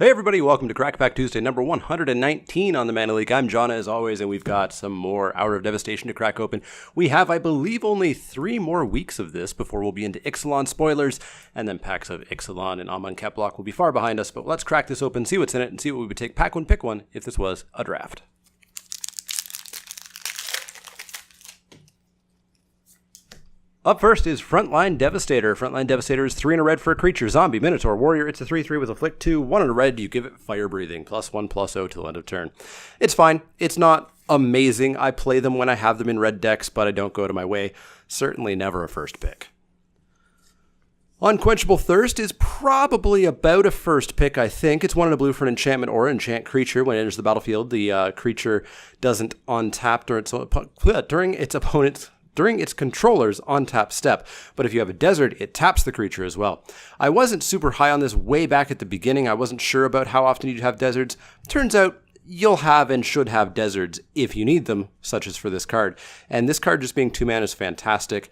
Hey everybody, welcome to Crackback Tuesday, number 119 on the Mana League. I'm Jonna as always, and we've got some more Hour of Devastation to crack open. We have, I believe, only 3 more weeks of this before we'll be into Ixalan spoilers, and then packs of Ixalan and Amonkhet block will be far behind us, but let's crack this open, see what's in it, and see what we would take pack one, pick one if this was a draft. Up first is Frontline Devastator. Frontline Devastator is 3 and a red for a creature, zombie, minotaur, warrior. It's a 3/3 with a flick 2, 1 and a red. You give it fire breathing, +1/+0 till end of turn. It's fine. It's not amazing. I play them when I have them in red decks, but I don't go to my way. Certainly never a first pick. Unquenchable Thirst is probably about a first pick, I think. It's 1 and a blue for an enchantment or enchant creature. When it enters the battlefield, the creature doesn't untap during its controller's on-tap step, but if you have a desert, it taps the creature as well. I wasn't super high on this way back at the beginning. I wasn't sure about how often you'd have deserts. Turns out you'll have and should have deserts if you need them, such as for this card. And this card just being 2 mana is fantastic.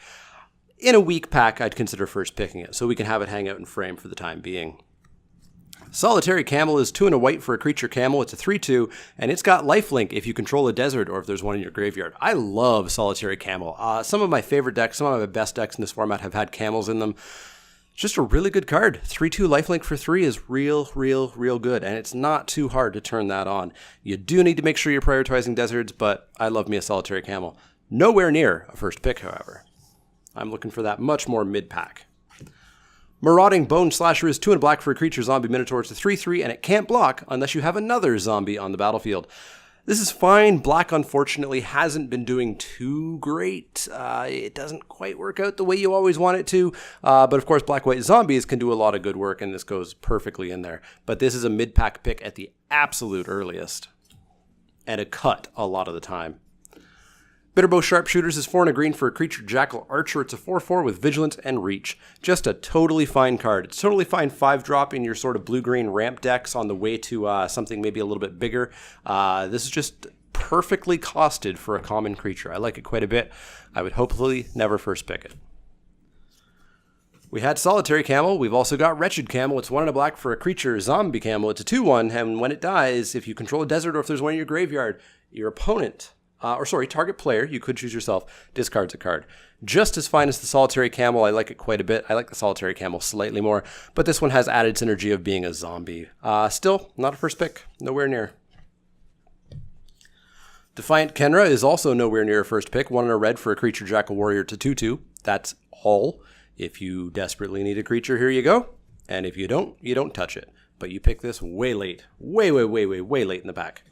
In a weak pack, I'd consider first picking it, so we can have it hang out in frame for the time being. Solitary Camel is 2 and a white for a creature camel. It's a 3/2, and it's got lifelink if you control a desert or if there's one in your graveyard. I love Solitary Camel. Some of my favorite decks, some of my best decks in this format have had camels in them. Just a really good card. 3/2 lifelink for 3 is real good, and it's not too hard to turn that on. You do need to make sure you're prioritizing deserts, but I love me a Solitary Camel. Nowhere near a first pick, however. I'm looking for that much more mid-pack. Marauding Bone Slasher is 2 and a black for a creature zombie minotaur. It's a 3/3, and it can't block unless you have another zombie on the battlefield. This is fine. Black, unfortunately, hasn't been doing too great. It doesn't quite work out the way you always want it to. But of course, black-white zombies can do a lot of good work, and this goes perfectly in there. But this is a mid-pack pick at the absolute earliest, and a cut a lot of the time. Bitterbow Sharpshooters is 4 and a green for a creature Jackal Archer. It's a 4/4 with Vigilance and Reach. Just a totally fine card. It's totally fine 5-drop in your sort of blue-green ramp decks on the way to something maybe a little bit bigger. This is just perfectly costed for a common creature. I like it quite a bit. I would hopefully never first pick it. We had Solitary Camel. We've also got Wretched Camel. It's 1 and a black for a creature zombie camel. It's a 2/1, and when it dies, if you control a desert or if there's one in your graveyard, your opponent... target player, you could choose yourself, discards a card. Just as fine as the Solitary Camel. I like it quite a bit. I like the Solitary Camel slightly more, but this one has added synergy of being a zombie. Still, not a first pick. Nowhere near. Defiant Kenra is also nowhere near a first pick. 1 and a red for a creature Jackal Warrior to 2/2. That's all. If you desperately need a creature, here you go. And if you don't touch it. But you pick this way late. Way late in the pack.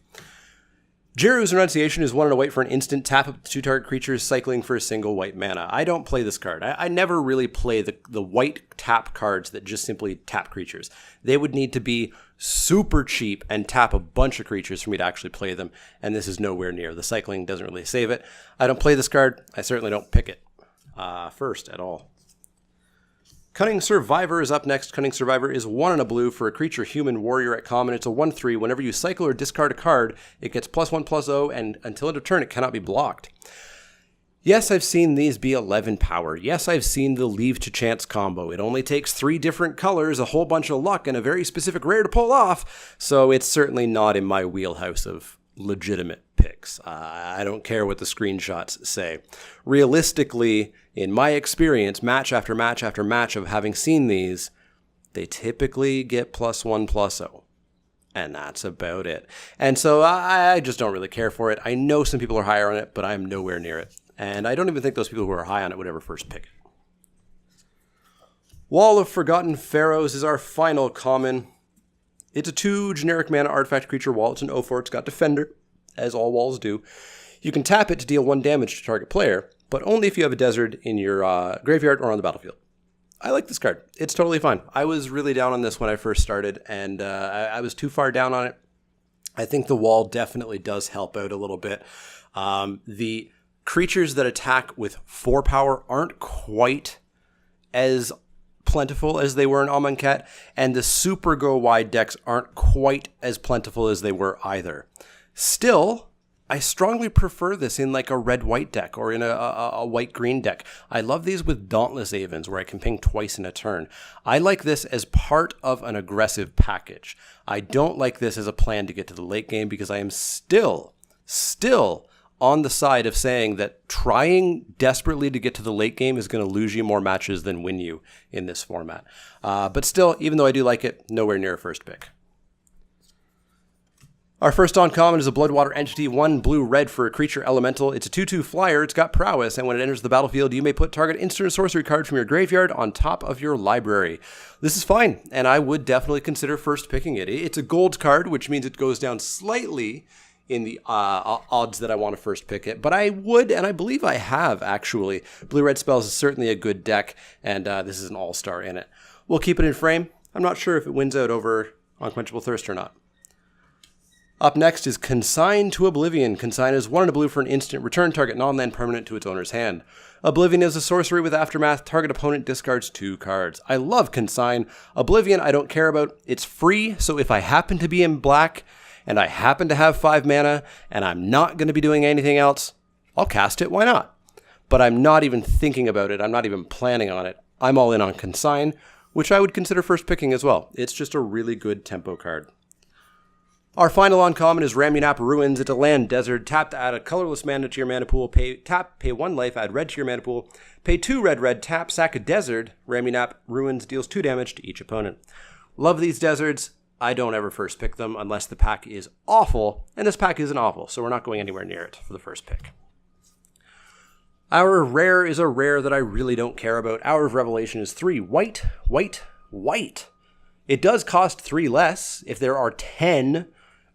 Jiru's Renunciation is 1 and a white for an instant. Tap up to 2 target creatures, cycling for a single white mana. I don't play this card. I never really play the white tap cards that just simply tap creatures. They would need to be super cheap and tap a bunch of creatures for me to actually play them, and this is nowhere near. The cycling doesn't really save it. I don't play this card. I certainly don't pick it first at all. Cunning Survivor is up next. Cunning Survivor is 1 and a blue for a creature human warrior at common. It's a 1/3. Whenever you cycle or discard a card, it gets +1/+0, and until end of turn, it cannot be blocked. Yes, I've seen these be 11 power. Yes, I've seen the Leave to Chance combo. It only takes 3 different colors, a whole bunch of luck, and a very specific rare to pull off, so it's certainly not in my wheelhouse of legitimate picks. I don't care what the screenshots say. Realistically, in my experience, match after match after match of having seen these, they typically get +1/+0. And that's about it. And so I just don't really care for it. I know some people are higher on it, but I'm nowhere near it. And I don't even think those people who are high on it would ever first pick it. Wall of Forgotten Pharaohs is our final common. It's a 2 generic mana artifact creature wall. It's an 0/4. It's got Defender, as all walls do. You can tap it to deal 1 damage to target player, but only if you have a desert in your graveyard or on the battlefield. I like this card. It's totally fine. I was really down on this when I first started, and I was too far down on it. I think the wall definitely does help out a little bit. The creatures that attack with 4 power aren't quite as plentiful as they were in Amonkhet, and the super go wide decks aren't quite as plentiful as they were either. Still, I strongly prefer this in like a red-white deck or in a white-green deck. I love these with Dauntless Avens where I can ping twice in a turn. I like this as part of an aggressive package. I don't like this as a plan to get to the late game because I am still on the side of saying that trying desperately to get to the late game is going to lose you more matches than win you in this format. But still, even though I do like it, nowhere near a first pick. Our first uncommon is a Bloodwater Entity, 1 blue-red for a creature elemental. It's a 2/2 flyer, it's got prowess, and when it enters the battlefield, you may put target instant or sorcery card from your graveyard on top of your library. This is fine, and I would definitely consider first picking it. It's a gold card, which means it goes down slightly in the odds that I want to first pick it. But I would, and I believe I have, actually. Blue-red spells is certainly a good deck, and this is an all-star in it. We'll keep it in frame. I'm not sure if it wins out over Unquenchable Thirst or not. Up next is Consign to Oblivion. Consign is 1 and a blue for an instant. Return target non-land permanent to its owner's hand. Oblivion is a sorcery with Aftermath. Target opponent discards 2 cards. I love Consign. Oblivion I don't care about. It's free, so if I happen to be in black and I happen to have 5 mana and I'm not going to be doing anything else, I'll cast it. Why not? But I'm not even thinking about it. I'm not even planning on it. I'm all in on Consign, which I would consider first picking as well. It's just a really good tempo card. Our final uncommon is Ramunap Ruins. It's a land desert. Tap to add a colorless mana to your mana pool. Pay 1 life, add red to your mana pool. Pay 2 red, tap, sack a desert. Ramunap Ruins deals 2 damage to each opponent. Love these deserts. I don't ever first pick them unless the pack is awful, and this pack isn't awful, so we're not going anywhere near it for the first pick. Our rare is a rare that I really don't care about. Hour of Revelation is 3 white. It does cost 3 less if there are 10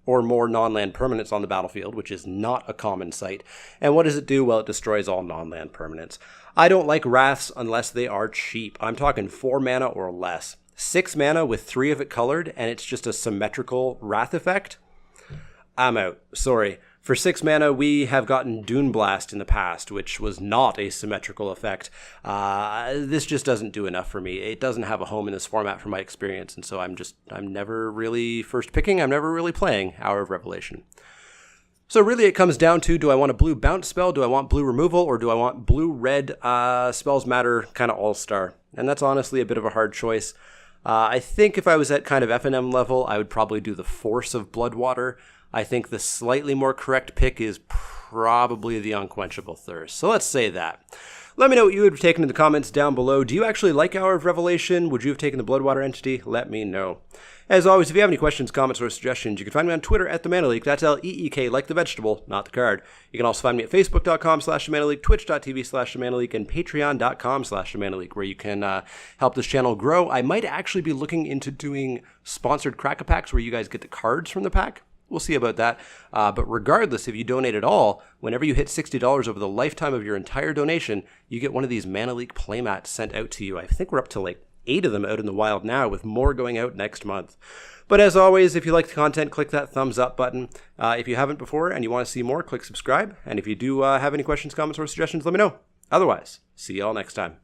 or more non-land permanents on the battlefield, which is not a common sight. And what does it do? Well, it destroys all non-land permanents. I don't like Wraths unless they are cheap. I'm talking 4 mana or less. 6 mana with 3 of it colored, and it's just a symmetrical Wrath effect. I'm out. Sorry. For 6 mana, we have gotten Dune Blast in the past, which was not a symmetrical effect. This just doesn't do enough for me. It doesn't have a home in this format from my experience, and so I'm never really first picking. I'm never really playing Hour of Revelation. So really it comes down to, do I want a blue bounce spell, do I want blue removal, or do I want blue-red spells matter kind of all-star? And that's honestly a bit of a hard choice. I think if I was at kind of FNM level, I would probably do the Force of Bloodwater. I think the slightly more correct pick is probably the Unquenchable Thirst. So let's say that. Let me know what you would have taken in the comments down below. Do you actually like Hour of Revelation? Would you have taken the Bloodwater Entity? Let me know. As always, if you have any questions, comments, or suggestions, you can find me on Twitter at TheManaLeak. That's L-E-E-K, like the vegetable, not the card. You can also find me at Facebook.com/TheManaLeak, Twitch.tv/TheManaLeak, and Patreon.com/TheManaLeak, where you can help this channel grow. I might actually be looking into doing sponsored Crack-A-Packs where you guys get the cards from the pack. We'll see about that. But regardless, if you donate at all, whenever you hit $60 over the lifetime of your entire donation, you get one of these ManaLeak playmats sent out to you. I think we're up to like 8 of them out in the wild now, with more going out next month. But as always, if you like the content, click that thumbs up button. If you haven't before and you want to see more, click subscribe. And if you do have any questions, comments, or suggestions, let me know. Otherwise, see you all next time.